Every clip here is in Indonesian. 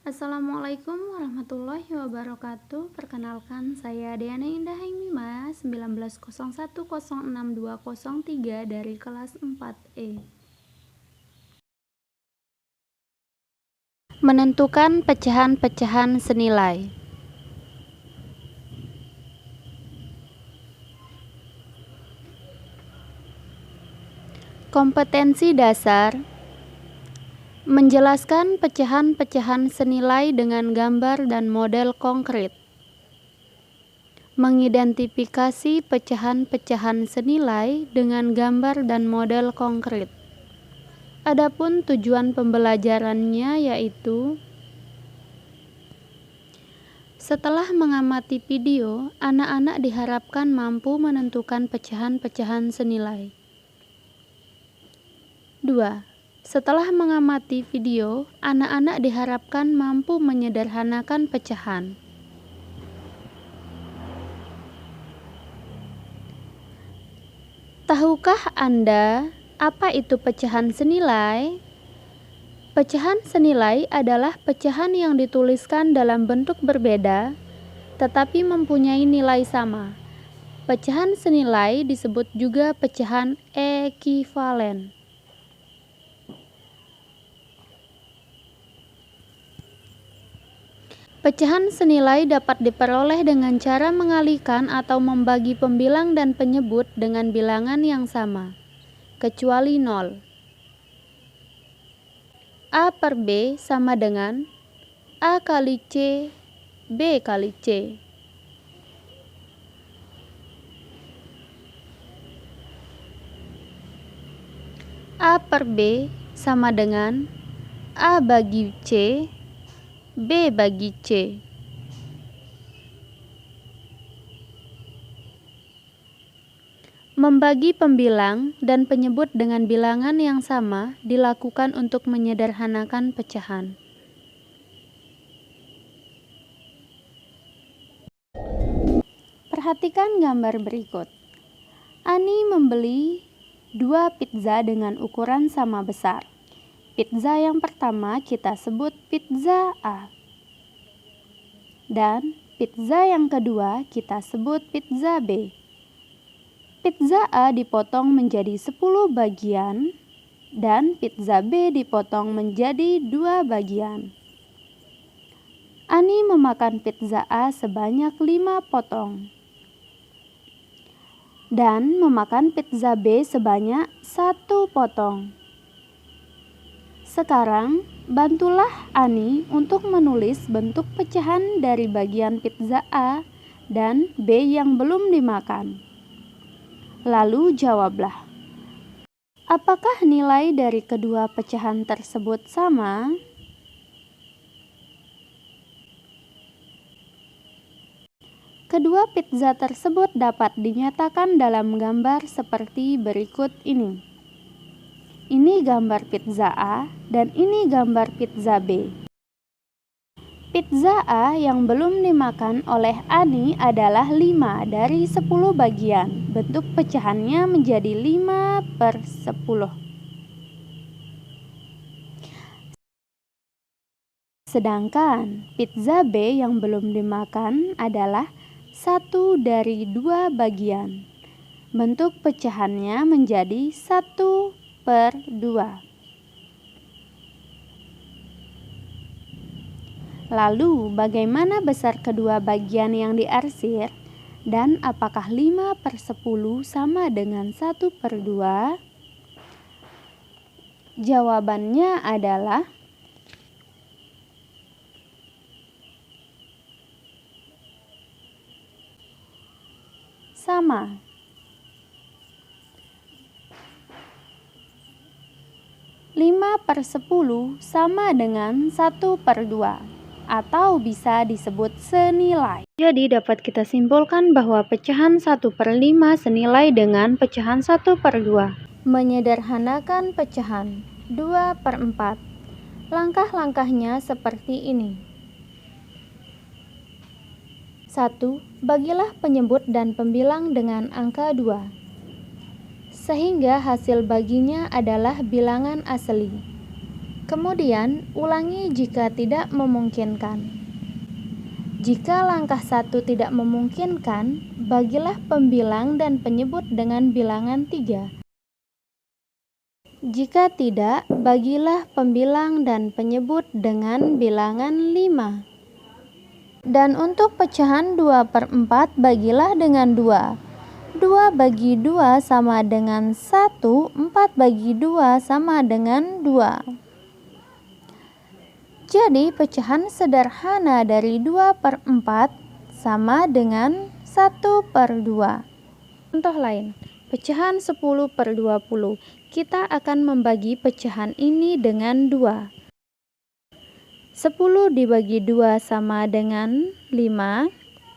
Assalamualaikum warahmatullahi wabarakatuh. Perkenalkan, saya Diana Indah Haimima 1901062203 dari kelas 4E. Menentukan pecahan-pecahan senilai. Kompetensi dasar: menjelaskan pecahan-pecahan senilai dengan gambar dan model konkret. Mengidentifikasi pecahan-pecahan senilai dengan gambar dan model konkret. Adapun tujuan pembelajarannya yaitu: setelah mengamati video, anak-anak diharapkan mampu menentukan pecahan-pecahan senilai. 2. Setelah mengamati video, anak-anak diharapkan mampu menyederhanakan pecahan. Tahukah Anda apa itu pecahan senilai? Pecahan senilai adalah pecahan yang dituliskan dalam bentuk berbeda, tetapi mempunyai nilai sama. Pecahan senilai disebut juga pecahan ekivalen. Pecahan senilai dapat diperoleh dengan cara mengalihkan atau membagi pembilang dan penyebut dengan bilangan yang sama, kecuali 0. A per B sama dengan A kali C, B kali C. A per B sama dengan A bagi C, B bagi C. Membagi pembilang dan penyebut dengan bilangan yang sama dilakukan untuk menyederhanakan pecahan. Perhatikan gambar berikut. Ani membeli 2 pizza dengan ukuran sama besar. Pizza yang pertama kita sebut pizza A. Dan pizza yang kedua kita sebut pizza B. Pizza A dipotong menjadi 10 bagian dan pizza B dipotong menjadi 2 bagian. Ani memakan pizza A sebanyak 5 potong dan memakan pizza B sebanyak 1 potong. Sekarang, bantulah Ani untuk menulis bentuk pecahan dari bagian pizza A dan B yang belum dimakan. Lalu jawablah, apakah nilai dari kedua pecahan tersebut sama? Kedua pizza tersebut dapat dinyatakan dalam gambar seperti berikut ini. Ini gambar pizza A dan ini gambar pizza B. Pizza A yang belum dimakan oleh Ani adalah 5 dari 10 bagian. Bentuk pecahannya menjadi 5 per 10. Sedangkan pizza B yang belum dimakan adalah 1 dari 2 bagian. Bentuk pecahannya menjadi 1 per 2. Lalu, bagaimana besar kedua bagian yang diarsir? Dan apakah 5 per 10 sama dengan 1 per 2? Jawabannya adalah sama. 5 per 10 sama dengan 1 per 2, atau bisa disebut senilai. Jadi dapat kita simpulkan bahwa pecahan 1 per 5 senilai dengan pecahan 1 per 2. Menyederhanakan pecahan 2 per 4. Langkah-langkahnya seperti ini. 1. Bagilah penyebut dan pembilang dengan angka 2. Sehingga hasil baginya adalah bilangan asli. Kemudian, ulangi jika tidak memungkinkan. Jika langkah 1 tidak memungkinkan, bagilah pembilang dan penyebut dengan bilangan 3. Jika tidak, bagilah pembilang dan penyebut dengan bilangan 5. Dan untuk pecahan 2/4, bagilah dengan 2. 2 bagi 2 sama dengan 1, 4 bagi 2 sama dengan 2. Jadi, pecahan sederhana dari 2/4 sama dengan 1/2. Contoh lain, pecahan 10/20. Kita akan membagi pecahan ini dengan 2. 10 dibagi 2 sama dengan 5,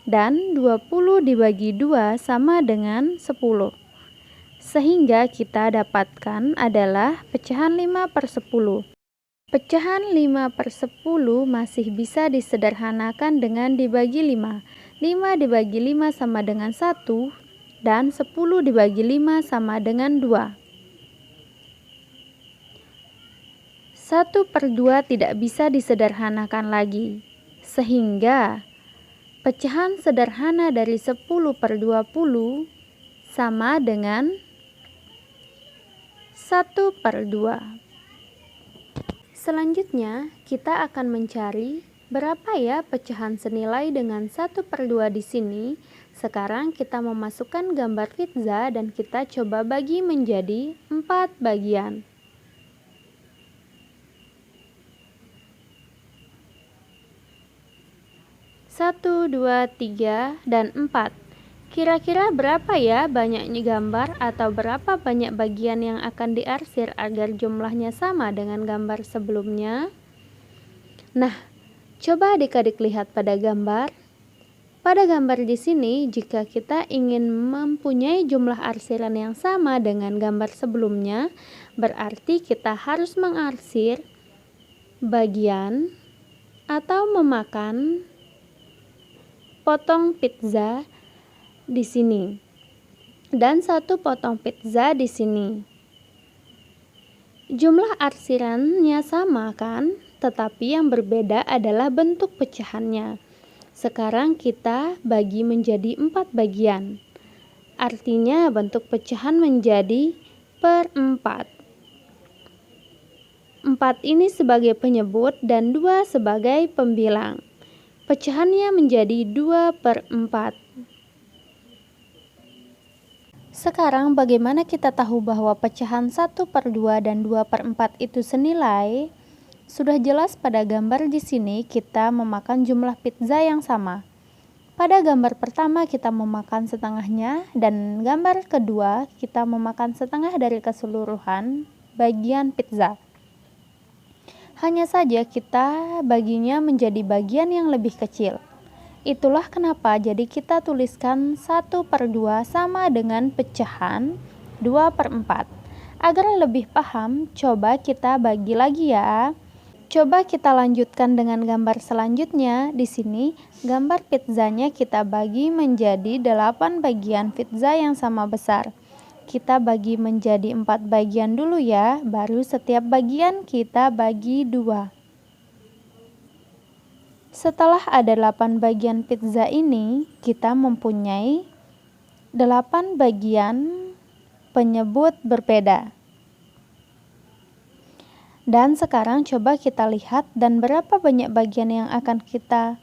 dan 20 dibagi 2 sama dengan 10. Sehingga kita dapatkan adalah pecahan 5/10. Pecahan 5/10 masih bisa disederhanakan dengan dibagi 5. 5 dibagi 5 sama dengan 1, dan 10 dibagi 5 sama dengan 2. 1/2 tidak bisa disederhanakan lagi, sehingga pecahan sederhana dari 10/20 sama dengan 1/2. Selanjutnya, kita akan mencari berapa ya pecahan senilai dengan 1/2 di sini. Sekarang kita memasukkan gambar pizza dan kita coba bagi menjadi 4 bagian. Satu, 2, 3, dan 4. Kira-kira berapa ya banyaknya gambar atau berapa banyak bagian yang akan diarsir agar jumlahnya sama dengan gambar sebelumnya? Nah, coba adik-adik lihat pada gambar. Pada gambar di sini, jika kita ingin mempunyai jumlah arsiran yang sama dengan gambar sebelumnya, berarti kita harus mengarsir bagian atau memakan potong pizza di sini dan 1 potong pizza di sini. Jumlah arsirannya sama kan? Tetapi yang berbeda adalah bentuk pecahannya. Sekarang kita bagi menjadi 4 bagian. Artinya bentuk pecahan menjadi per 4. 4 ini sebagai penyebut dan 2 sebagai pembilang. Pecahannya menjadi 2/4. Sekarang bagaimana kita tahu bahwa pecahan 1/2 dan 2/4 itu senilai? Sudah jelas pada gambar di sini kita memakan jumlah pizza yang sama. Pada gambar pertama kita memakan setengahnya, dan gambar kedua kita memakan setengah dari keseluruhan bagian pizza. Hanya saja kita baginya menjadi bagian yang lebih kecil. Itulah kenapa jadi kita tuliskan 1/2 sama dengan pecahan 2/4. Agar lebih paham, coba kita bagi lagi ya. Coba kita lanjutkan dengan gambar selanjutnya. Di sini gambar pizzanya kita bagi menjadi 8 bagian pizza yang sama besar. Kita bagi menjadi 4 bagian dulu ya, baru setiap bagian kita bagi 2. Setelah ada 8 bagian pizza ini, kita mempunyai 8 bagian penyebut berbeda. Dan sekarang coba kita lihat dan berapa banyak bagian yang akan kita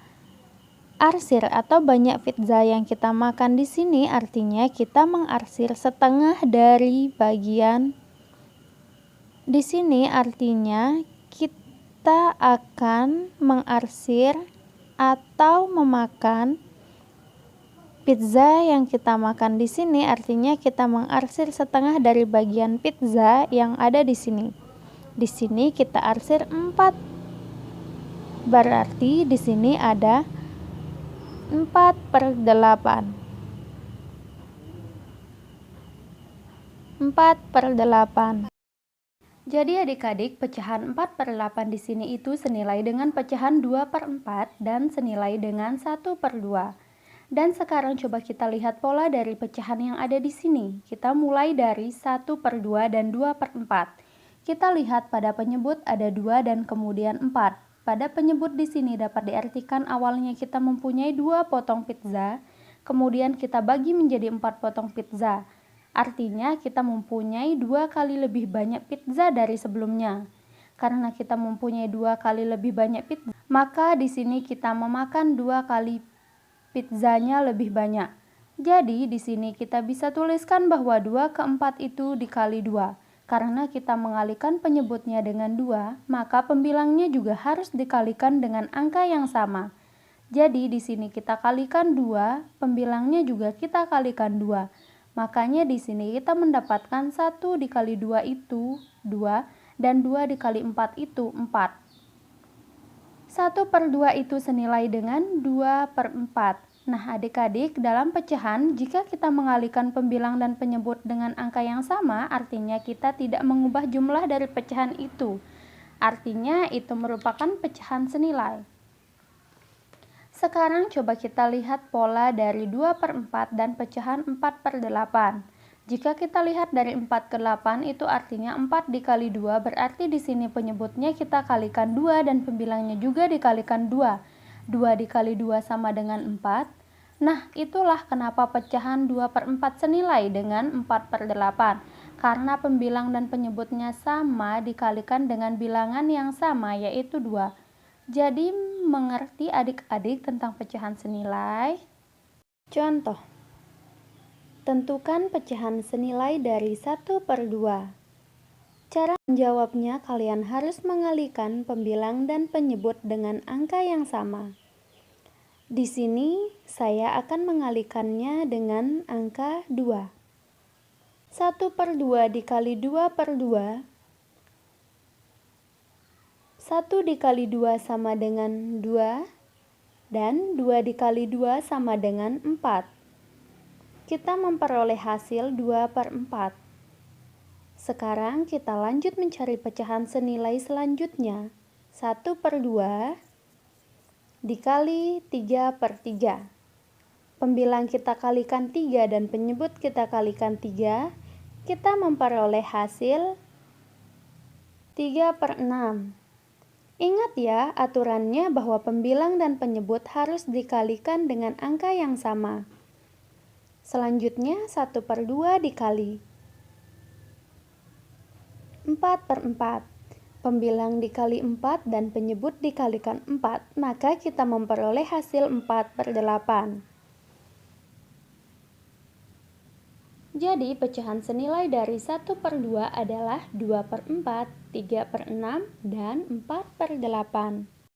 arsir atau banyak pizza yang kita makan di sini. Artinya kita mengarsir setengah dari bagian di sini, artinya kita akan mengarsir atau memakan pizza yang kita makan di sini. Artinya kita mengarsir setengah dari bagian pizza yang ada di sini. Di sini kita arsir 4. Berarti di sini ada 4/8. 4/8. Jadi adik-adik, pecahan 4/8 di sini itu senilai dengan pecahan 2/4 dan senilai dengan 1/2. Dan sekarang coba kita lihat pola dari pecahan yang ada di sini. Kita mulai dari 1/2 dan 2/4. Kita lihat pada penyebut ada 2 dan kemudian 4. Pada penyebut di sini dapat diartikan awalnya kita mempunyai 2 potong pizza, kemudian kita bagi menjadi 4 potong pizza. Artinya kita mempunyai 2 kali lebih banyak pizza dari sebelumnya. Karena kita mempunyai 2 kali lebih banyak pizza, maka di sini kita memakan 2 kali pizzanya lebih banyak. Jadi di sini kita bisa tuliskan bahwa 2 ke 4 itu dikali 2. Karena kita mengalihkan penyebutnya dengan 2, maka pembilangnya juga harus dikalikan dengan angka yang sama. Jadi di sini kita kalikan 2, pembilangnya juga kita kalikan 2. Makanya di sini kita mendapatkan 1 dikali 2 itu 2, dan 2 dikali 4 itu 4. 1/2 itu senilai dengan 2/4. Nah, adik-adik, dalam pecahan, jika kita mengalihkan pembilang dan penyebut dengan angka yang sama, artinya kita tidak mengubah jumlah dari pecahan itu. Artinya, itu merupakan pecahan senilai. Sekarang coba kita lihat pola dari 2/4 dan pecahan 4/8. Jika kita lihat dari 4 ke 8, itu artinya 4 dikali 2, berarti di sini penyebutnya kita kalikan 2 dan pembilangnya juga dikalikan 2. 2 dikali 2 sama dengan 4. Nah, itulah kenapa pecahan 2/4 senilai dengan 4/8. Karena pembilang dan penyebutnya sama dikalikan dengan bilangan yang sama, yaitu 2. Jadi, mengerti adik-adik tentang pecahan senilai? Contoh, tentukan pecahan senilai dari 1/2. Cara menjawabnya, kalian harus mengalihkan pembilang dan penyebut dengan angka yang sama. Di sini, saya akan mengalihkannya dengan angka 2. 1/2 dikali 2/2. 1 dikali 2 sama dengan 2, dan 2 dikali 2 sama dengan 4. Kita memperoleh hasil 2/4. Sekarang kita lanjut mencari pecahan senilai selanjutnya. 1/2 dikali 3/3. Pembilang kita kalikan 3 dan penyebut kita kalikan 3. Kita memperoleh hasil 3/6. Ingat ya aturannya bahwa pembilang dan penyebut harus dikalikan dengan angka yang sama. Selanjutnya 1/2 dikali 4/4. Pembilang dikali 4 dan penyebut dikalikan 4, maka kita memperoleh hasil 4/8. Jadi pecahan senilai dari 1/2 adalah 2/4, 3/6, dan 4/8.